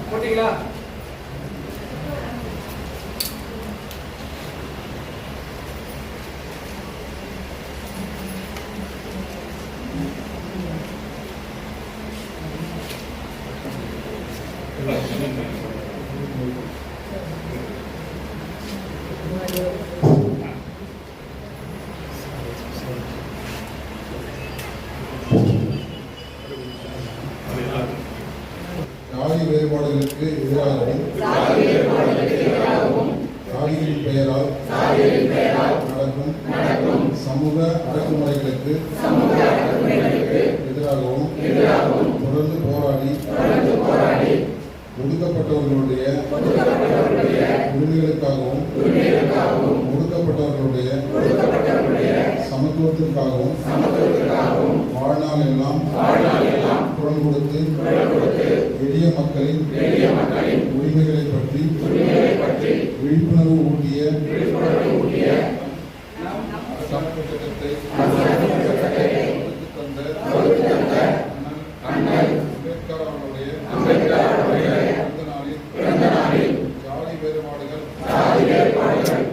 போட்டீங்களா? சாதி வேறுபாடுகளுக்கு எதிராகவும் சாதியின் பெயரால் நடக்கும் சமூக அடக்குமுறைகளுக்கு எதிராகவும் தொடர்ந்து போராடி ஒடுக்கப்பட்டவர்களுடைய உரிமைகளுக்காகவும் ஒடுக்கப்பட்டவர்களுடைய சமத்துவத்திற்காகவும் வாழ்நாள் எல்லாம் குரல் கொடுத்து எளிய மக்களின் உரிமைகளை பற்றி விழிப்புணர்வு ஊட்டிய சட்டத்தை அம்பேத்கர் அவர்களுடைய பிறந்த நாளில் ஜாதி வேறுபாடுகள்